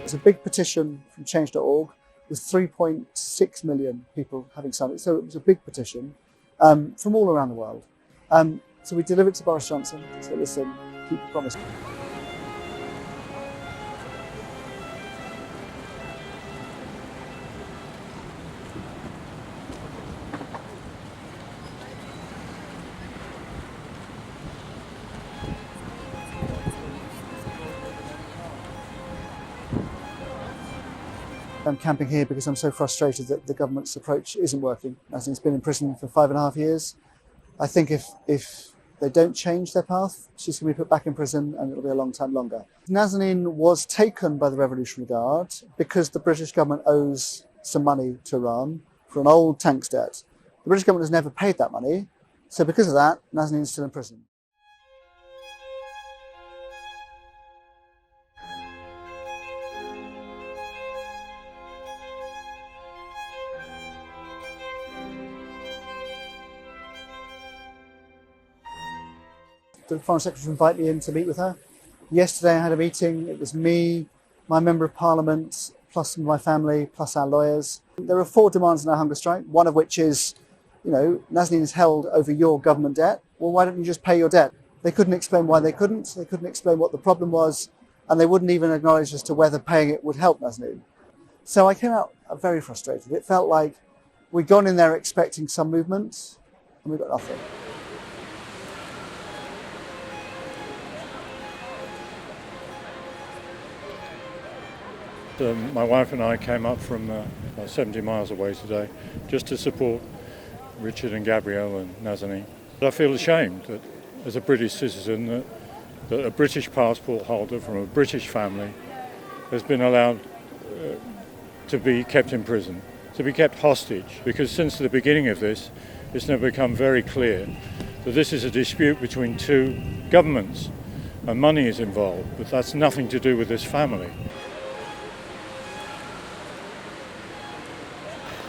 There's a big petition from change.org with 3.6 million people having signed it. So it was a big petition from all around the world. So we delivered to Boris Johnson. So listen, keep your promise. I'm camping here because I'm so frustrated that the government's approach isn't working. Nazanin's been in prison for 5.5 years. I think if they don't change their path, she's going to be put back in prison and it'll be a long time longer. Nazanin was taken by the Revolutionary Guard because the British government owes some money to Iran for an old tanks debt. The British government has never paid that money, so because of that, Nazanin's still in prison. The Foreign Secretary invited me in to meet with her. Yesterday I had a meeting. It was me, my Member of Parliament, plus my family, plus our lawyers. There are 4 demands in our hunger strike, one of which is, Nazanin is held over your government debt. Well, why don't you just pay your debt? They couldn't explain why they couldn't. They couldn't explain what the problem was, and they wouldn't even acknowledge as to whether paying it would help Nazanin. So I came out very frustrated. It felt like we'd gone in there expecting some movement, and we got nothing. My wife and I came up from about 70 miles away today just to support Richard and Gabrielle and Nazanin. I feel ashamed that as a British citizen that a British passport holder from a British family has been allowed to be kept in prison, to be kept hostage, because since the beginning of this, it's now become very clear that this is a dispute between 2 governments and money is involved, but that's nothing to do with this family.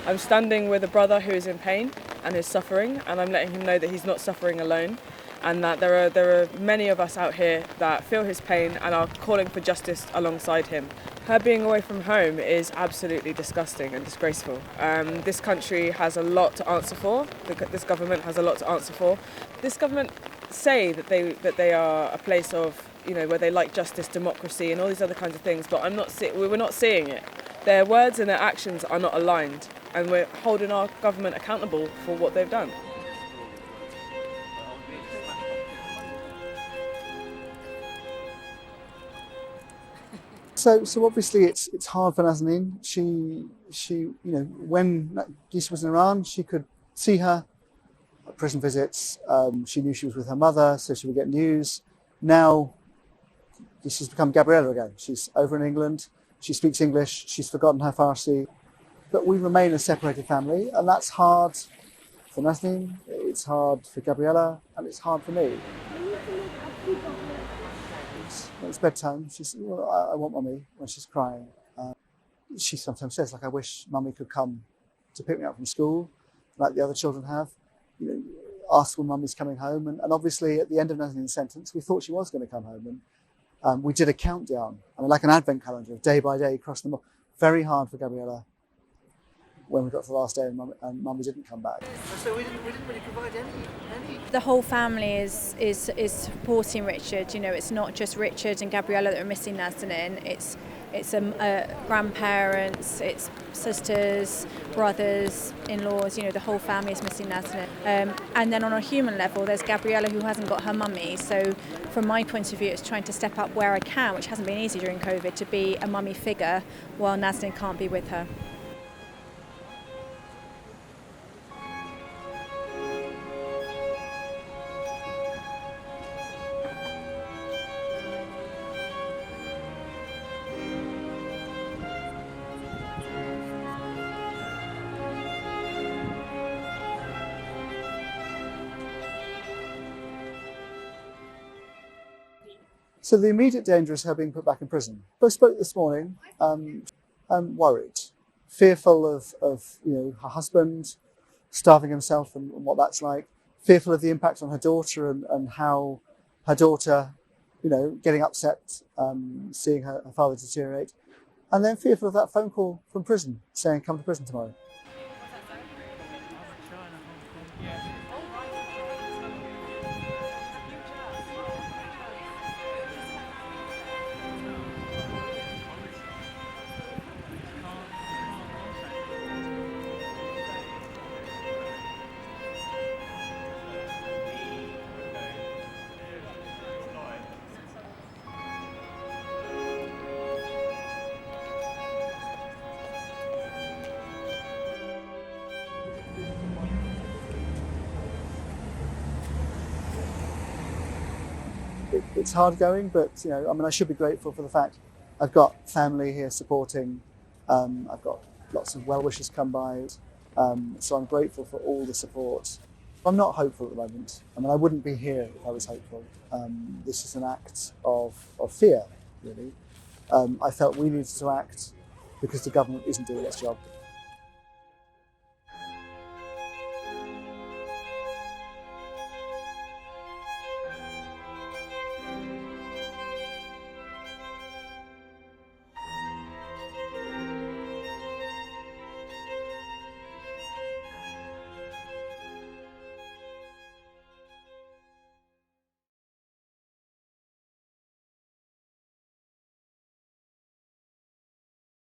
I'm standing with a brother who is in pain and is suffering, and I'm letting him know that he's not suffering alone, and that there are many of us out here that feel his pain and are calling for justice alongside him. Her being away from home is absolutely disgusting and disgraceful. This country has a lot to answer for. This government has a lot to answer for. This government say that they are a place of, where they like justice, democracy, and all these other kinds of things, but we're not seeing it. Their words and their actions are not aligned, and we're holding our government accountable for what they've done. So obviously it's hard for Nazanin. She when Gisha was in Iran, she could see her at prison visits. She knew she was with her mother, so she would get news. Now she's become Gabriela again. She's over in England. She speaks English. She's forgotten her Farsi. But we remain a separated family, and that's hard for Nazanin, it's hard for Gabriela, and it's hard for me. It's bedtime. I want mummy when she's crying. She sometimes says, I wish mummy could come to pick me up from school, like the other children have. Ask when mummy's coming home. And obviously, at the end of Nazanin's sentence, we thought she was going to come home. And we did a countdown, like an advent calendar, day by day, across them all. Very hard for Gabriela when we got to the last day and mummy didn't come back. So we didn't really provide any. The whole family is supporting Richard. It's not just Richard and Gabriela that are missing Nazanin. It's grandparents, it's sisters, brothers, in-laws. The whole family is missing Nazanin. And then on a human level, there's Gabriela who hasn't got her mummy. So from my point of view, it's trying to step up where I can, which hasn't been easy during COVID, to be a mummy figure while Nazanin can't be with her. So the immediate danger is her being put back in prison. I spoke this morning, I'm worried, fearful of her husband starving himself and what that's like, fearful of the impact on her daughter and how her daughter, getting upset, seeing her father deteriorate. And then fearful of that phone call from prison saying, come to prison tomorrow. It's hard going, but I should be grateful for the fact I've got family here supporting. I've got lots of well-wishers come by, so I'm grateful for all the support. I'm not hopeful at the moment. I wouldn't be here if I was hopeful. This is an act of fear, really. I felt we needed to act because the government isn't doing its job.